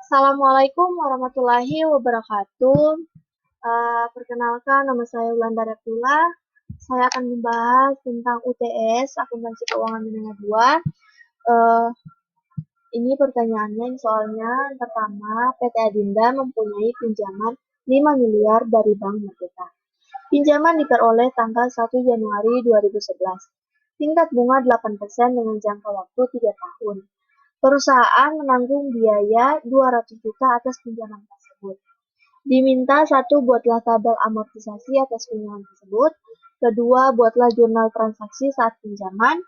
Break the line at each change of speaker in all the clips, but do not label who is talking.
Assalamualaikum warahmatullahi wabarakatuh. Perkenalkan, nama saya Wulandari Abdullah. Saya akan membahas tentang UTS, Akuntansi Keuangan Menengah 2. Ini pertanyaannya, soalnya pertama, PT Adinda mempunyai pinjaman 5 miliar dari Bank Merdeka. Pinjaman diperoleh tanggal 1 Januari 2011. Tingkat bunga 8% dengan jangka waktu 3 tahun. Perusahaan menanggung biaya 200 juta atas pinjaman tersebut. Diminta satu, buatlah tabel amortisasi atas pinjaman tersebut. Kedua, buatlah jurnal transaksi saat pinjaman.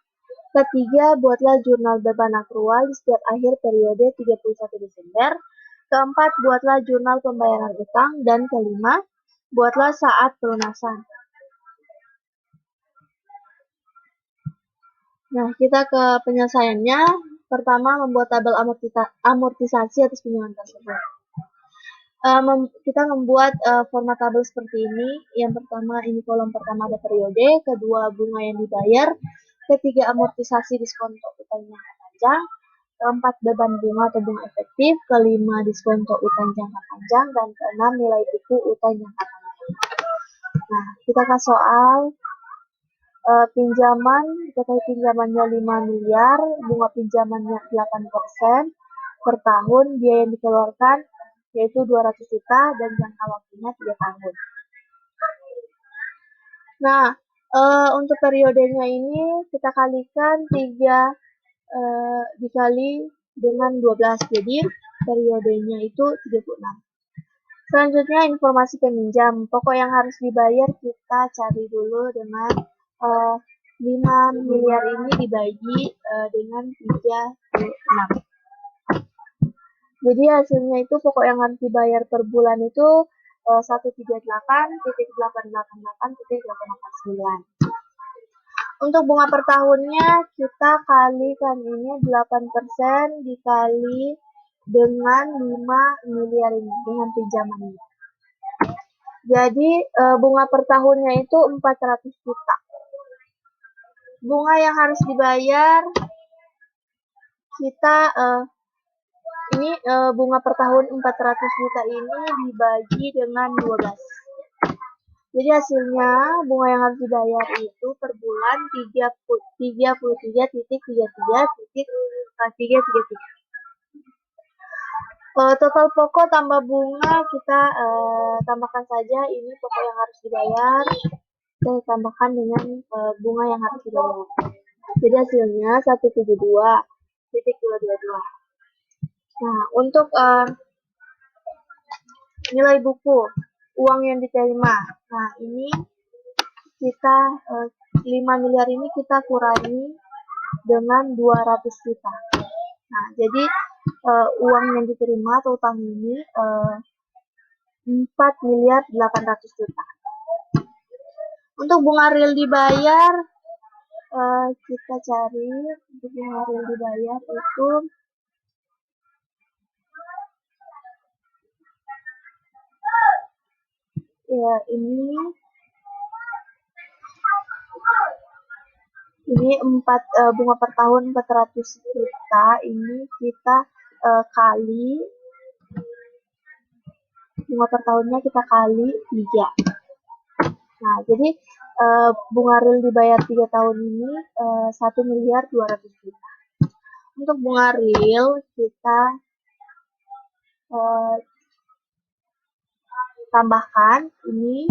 Ketiga, buatlah jurnal beban akrual di setiap akhir periode 31 Desember. Keempat, buatlah jurnal pembayaran utang. Dan kelima, buatlah saat pelunasan. Nah, kita ke penyelesaiannya. Pertama, membuat tabel amortisasi atas pinjaman tersebut. Kita membuat format tabel seperti ini. Yang pertama, ini kolom pertama ada periode. Kedua, bunga yang dibayar. Ketiga, amortisasi diskonto utang jangka panjang. Keempat, beban bunga atau bunga efektif. Kelima, diskonto utang jangka panjang. Dan keenam, nilai buku utang jangka panjang. Nah, kita ke soal. Pinjamannya 5 miliar, bunga pinjamannya 8% per tahun, biaya yang dikeluarkan yaitu 200 juta dan jangka waktunya 3 tahun. Nah, untuk periodenya ini kita kalikan 3 dikali dengan 12, jadi periodenya itu 36. Selanjutnya informasi peminjam. Pokok yang harus dibayar kita cari dulu dengan 5 miliar ini dibagi dengan 36. Jadi hasilnya itu pokok yang harus dibayar per bulan itu 138,888,889. Untuk bunga per tahunnya kita kalikan ini 8% dikali dengan 5 miliar ini, dengan pinjaman ini. Jadi bunga per tahunnya itu 400 juta. Bunga yang harus dibayar kita ini bunga per tahun 400 juta ini dibagi dengan 12. Jadi hasilnya bunga yang harus dibayar itu per bulan 33.33.333. Total pokok tambah bunga kita tambahkan saja, ini pokok yang harus dibayar kita tambahkan dengan bunga yang harus dibayar. Jadi hasilnya 172.222. Nah, untuk nilai buku uang yang diterima. Nah, ini kita 5 miliar ini kita kurangi dengan 200 juta. Nah, jadi uang yang diterima atau utang ini 4 miliar 800 juta. Untuk bunga real dibayar kita cari untuk bunga real dibayar itu ya ini 4 bunga per tahun 400 juta ini kita kali bunga per tahunnya kita kali 3. Nah, jadi bunga real dibayar 3 tahun ini 1 miliar 200 juta. Untuk bunga real kita tambahkan ini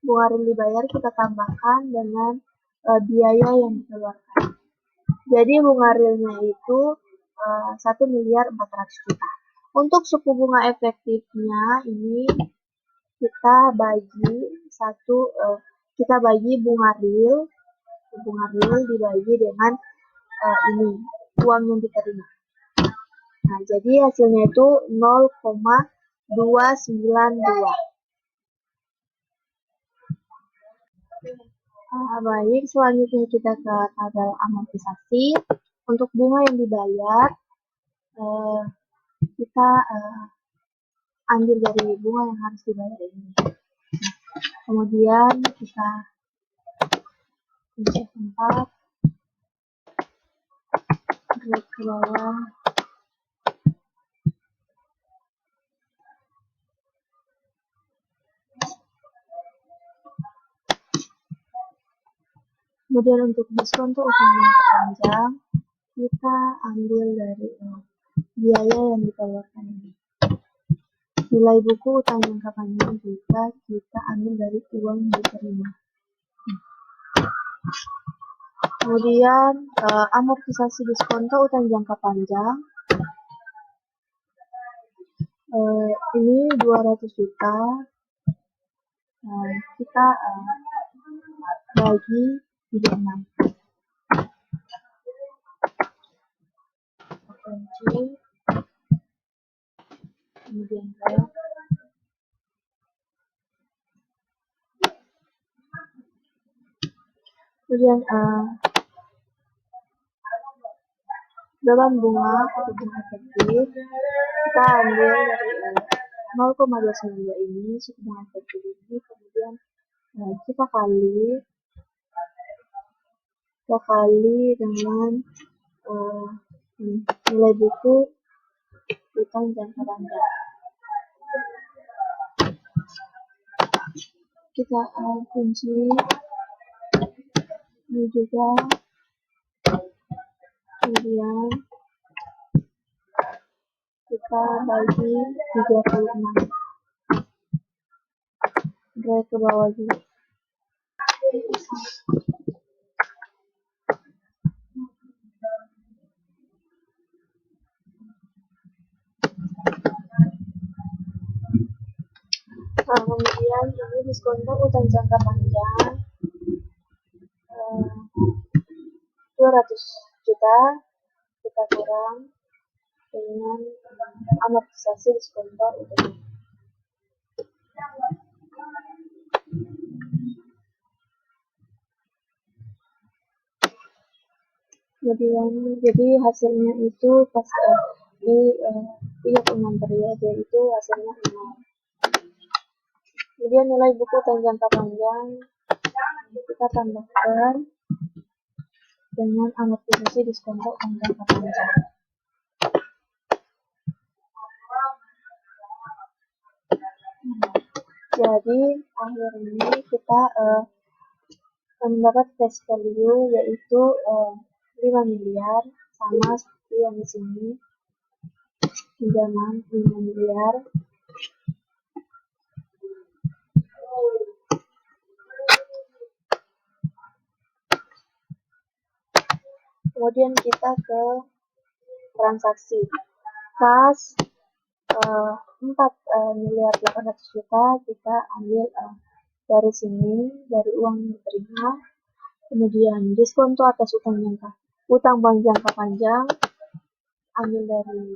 bunga real dibayar kita tambahkan dengan biaya yang dikeluarkan. Jadi bunga realnya itu 1 miliar 400 juta. Untuk suku bunga efektifnya ini kita bagi kita bagi bunga real dibagi dengan ini uang yang diterima. Nah, jadi hasilnya itu 0,292. Baik, selanjutnya kita ke tabel amortisasi. Untuk bunga yang dibayar kita ambil dari bunga yang harus dibayar ini. Kemudian kita pencet tempat, drag ke bawah. Kemudian untuk diskonto utang jangka panjang, kita ambil dari biaya yang dikeluarkan ini. Nilai buku utang jangka panjang juga kita ambil dari uang yang diterima. Kemudian amortisasi diskonto utang jangka panjang, ini 200 juta, kita bagi 36. Kunci, kemudian kemudian beban bunga atau bunga efektif kita ambil dari 0,292 ini suku bunga efektif ini, kemudian kita kali dengan nilai buku utang jangka panjang. Kita kunci ini juga, kemudian kita bagi 36, drag ke bawah juga. Kemudian ini diskonto utang jangka panjang 200 juta, kita kurang dengan amortisasi diskonto utang. Kemudian jadi hasilnya itu pas di 36 periode itu hasilnya 0. Kemudian nilai buku utang jangka panjang kita tambahkan dengan amortisasi diskonto utang jangka panjang. Jadi akhirnya kita mendapat cash value yaitu 5 miliar, sama seperti yang di sini, pinjaman 5 miliar. Kemudian kita ke transaksi kas 4 miliar 800 juta kita ambil dari sini, dari uang yang diterima. Kemudian diskonto atas utang bank jangka panjang ambil dari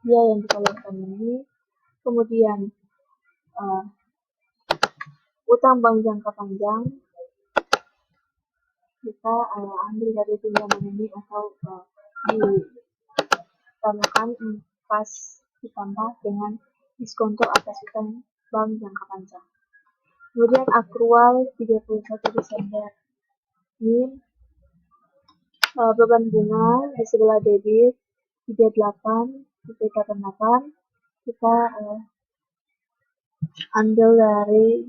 biaya yang dikeluarkan ini. Kemudian utang bank jangka panjang kita ambil dari pinjaman ini atau ditambahkan pas ditambah dengan diskonto atas utang bank jangka panjang. Kemudian akrual 31 Desember ini beban bunga di sebelah debit 38,88 kita ambil dari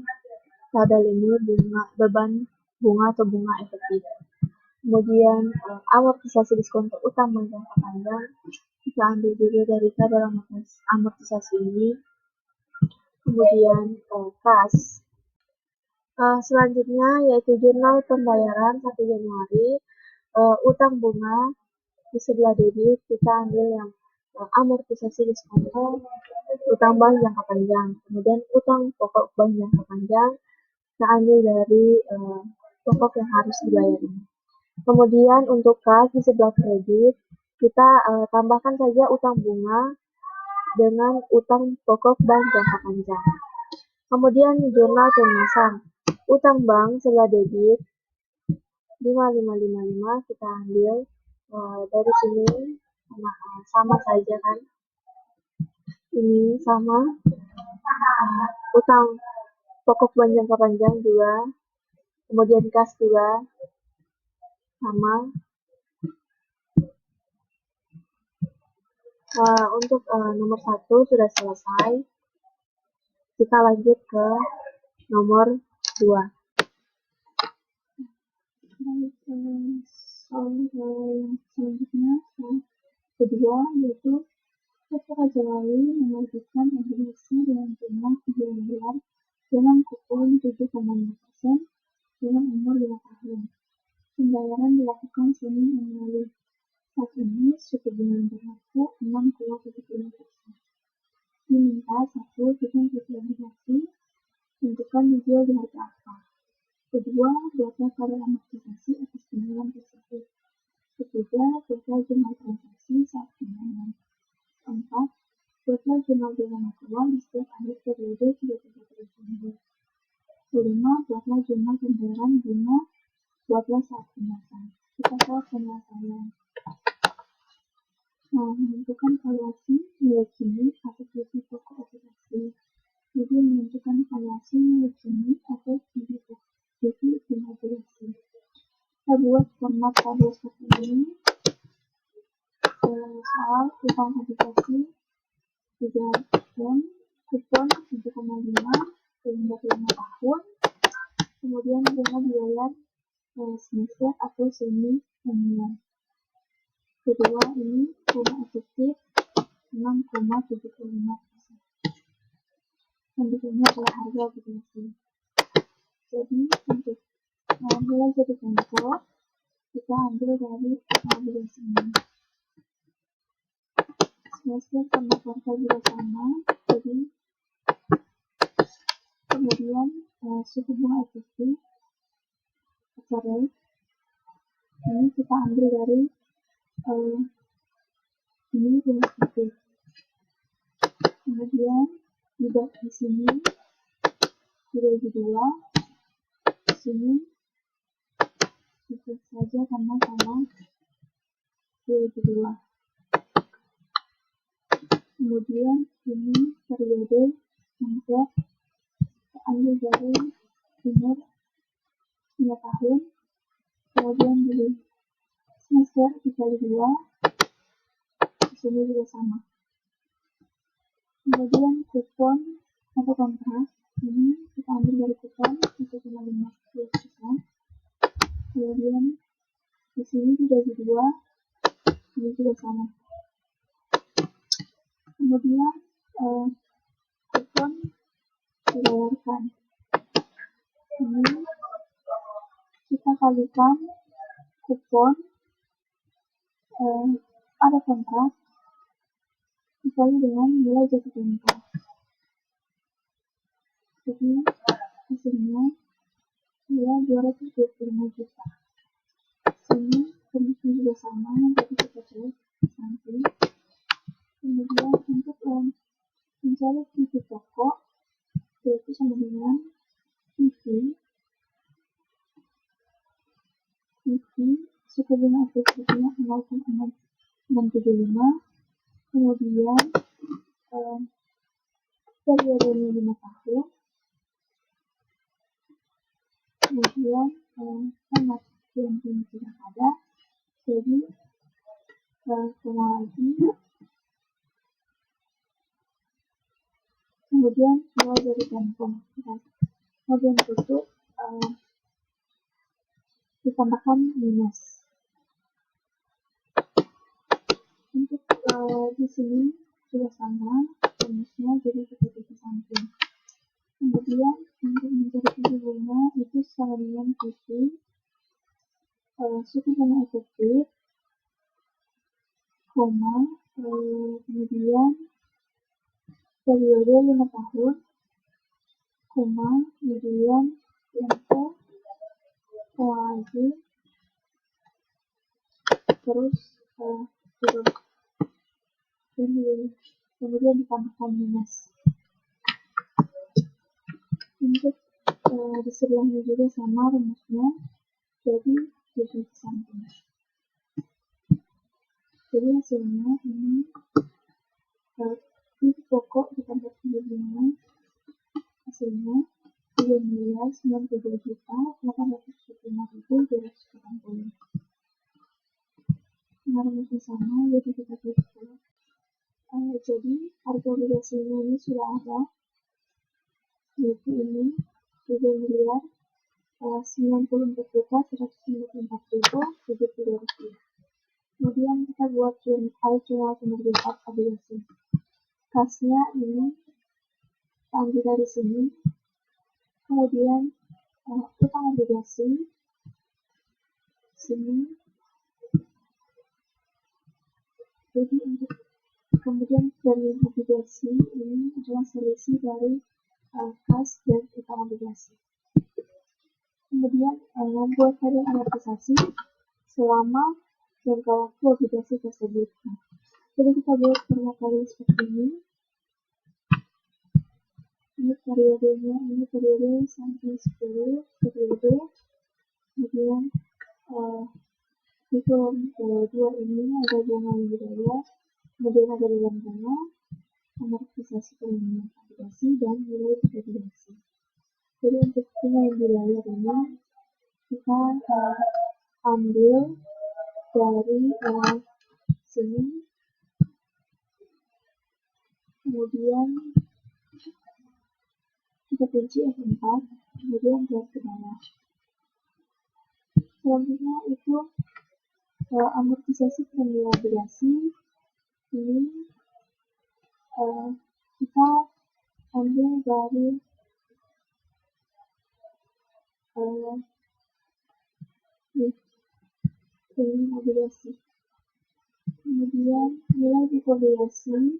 tabel ini beban bunga atau bunga efektif. Kemudian amortisasi diskonto utang jangka panjang kita ambil juga dari tabel amortisasi ini. Kemudian kas. Selanjutnya yaitu jurnal pembayaran 1 Januari, utang bunga di sebelah debit kita ambil yang amortisasi diskonto utang bank jangka panjang. Kemudian utang pokok bank jangka panjang kita ambil dari pokok yang harus dibayar ini. Kemudian untuk kas di sebelah kredit kita tambahkan saja utang bunga dengan utang pokok bank jangka panjang. Kemudian jurnal pelunasan utang bank sebelah debit 5555 kita ambil dari sini sama saja kan, ini sama utang pokok bank jangka panjang juga, kemudian kas juga sama. Untuk nomor 1 sudah selesai, kita lanjut ke nomor 2. Baik, soal yang selanjutnya, kedua yaitu Dr. Raja Wali menerbitkan obligasi dengan jumlah 3 miliar dengan kupon 7,5% dengan umur 5 tahun. Pembayaran dilakukan semi-annually. Saat ini suku bunga yang berlaku 6,75%. Diminta 1. Hitung cicil obligasi, tentukan dijual di harga apa. Kedua, buatlah tabel amortisasi atas pinjaman tersebut. Ketiga, buatlah jurnal transaksi saat pinjaman. Keempat, buatlah jurnal biaya makro di setiap akhir periode 31 Desember. Kelima, buatlah jurnal pembayaran bunga, buatlah saat lunasan. Kita lihat penjelasannya. Nah, menentukan valuasi nilai kini atau divisi pokok obligasi. Kemudian menentukan valuasi nilai kini atau divisi bunga obligasi. Kita buat format tabel seperti ini. Soal utang obligasi 3M, kupon 7,5, sehingga 5 tahun. Kemudian bunga dibayar semester atau semi annual. Kedua ini bunga efektif 6,75%. Selanjutnya adalah harga obligasi. Jadi untuk nilai jatuh tempo kita ambil dari obligasi ini. Semester sama kuartal juga sama. Jadi kemudian suku bunga efektif ini kita ambil dari ini bunga efektif. Kemudian di sini dibagi 2, di sini bisa saja karena sama dibagi 2. Kemudian ini periode semester ambil dari umur 5 tahun. Kemudian di semester dikali 2, di sini juga sama. Kemudian kupon atau kontrak ini kita ambil dari kupon 1,50%. Kemudian di sini dibagi 2, ini juga sama. Kemudian kupon dibayarkan. Ini kita kalikan kupon ada kontrak dikali dengan nilai jatuh tempo. Jadi hasilnya dia 225 juta. Sini kondisi juga sama, jadi kita cek nanti. Kemudian untuk mencari divisi pokok yaitu sama dengan divisi suku bunga efektifnya 0,675. Kemudian periodenya 5 tahun. Kemudian sangat yang tidak ada, jadi semua lagi. Kemudian mulai dari tempo, kemudian tutup ditambahkan minus. Untuk di sini sudah sama minusnya, jadi kita di samping. Kemudian untuk mencari suku bunga itu sama dengan divisi suku bunga efektif, kemudian periode 5 tahun, kemudian tempo, lagi, terus kemudian ditambahkan minus. Untuk di sebelahnya juga sama rumusnya, jadi di samping. Jadi hasilnya ini divisi pokok ditambah suku bunga, hasilnya 3.092.875.280. Nah, rumusnya sama, jadi kita tutup. Jadi harga obligasinya ini sudah ada, yaitu ini 3 miliar Rp94.154.070. Kemudian kita buat jurnal penerbitan obligasi. Kasnya ini kita ambil dari sini. Kemudian utang obligasi sini. Jadi untuk kemudian dari obligasi ini adalah selisih dari kas dan utang obligasi. Kemudian membuat varian amortisasi selama jangka waktu obligasi tersebut. Jadi kita buat permakalin seperti ini. Ini periodenya, ini periode sampai 10 periode. Kemudian di kolom 2 ini ada bunga yang dibayar, kemudian ada beban bunga, amortisasi premium obligasi, dan nilai obligasi. Jadi untuk bunga yang dibayar ini kita ambil dari sini, kemudian kita kunci F4, kemudian drag ke bawah. Selanjutnya itu amortisasi premium obligasi ini kita ambil dari premium obligasi. Kemudian nilai buku obligasi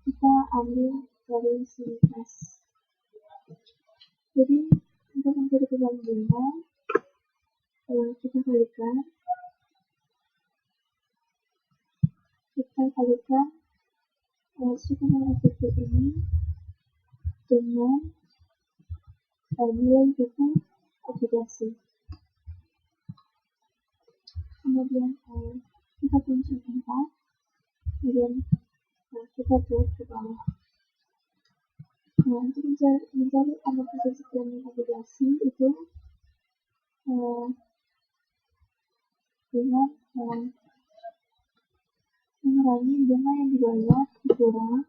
kita ambil dari sini kas. Jadi untuk mencari beban bunga kita kalikan suku bunga efektif ini dengan nilai buku obligasi. Kemudian kita kunci 4, kemudian kita drag ke bawah. Untuk mencari amortisasi premium obligasi itu dengan mengurangi bunga yang dibayar dikurang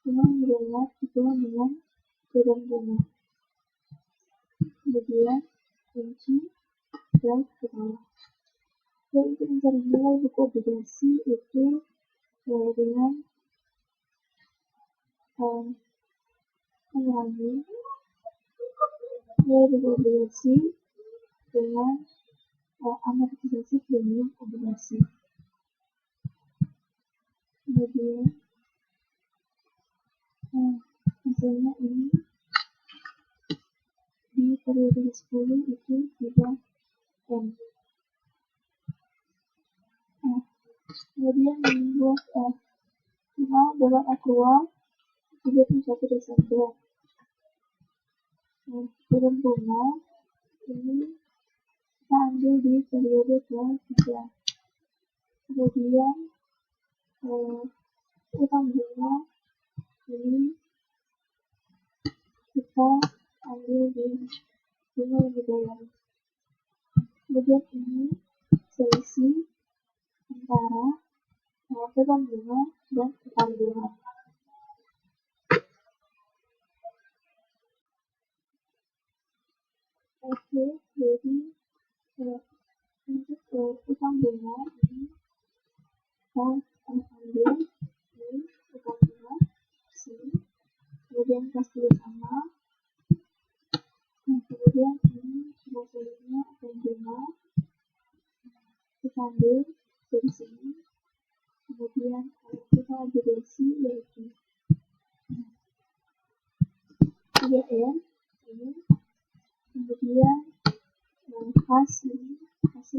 dengan beban bunga. Kemudian kunci drag ke bawah. Dan untuk mencari nilai buku obligasi itu dengan mengurangi nilai buku obligasi dengan amortisasi premium obligasi. Kemudian hasilnya ini di periode 10 itu 3M. Kemudian membuat beban akrual 31 Desember. Beban bunga ini kita ambil di periode ke-3. Kemudian utang bunga ini kita ambil di bunga yang dibayar. Kemudian ini selisih antara beban bunga dan utang bunga. Oke, jadi untuk utang bunga ini kita ambil ini utang bunga sini, kemudian kasih sama, kemudian ini hasilnya utang bunga kita ambil dari sini, kemudian kita obligasi yaitu 3M ini, kemudian hasil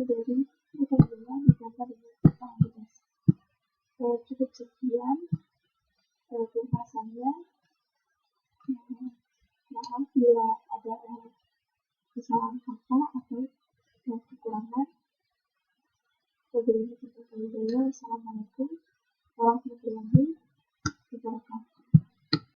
dari utang bunga ditambah dengan utang obligasi. Cukup sekian pembahasannya. Maaf bila ada kesalahan kata atau kekurangan. Wassalamualaikum warahmatullahi wabarakatuh.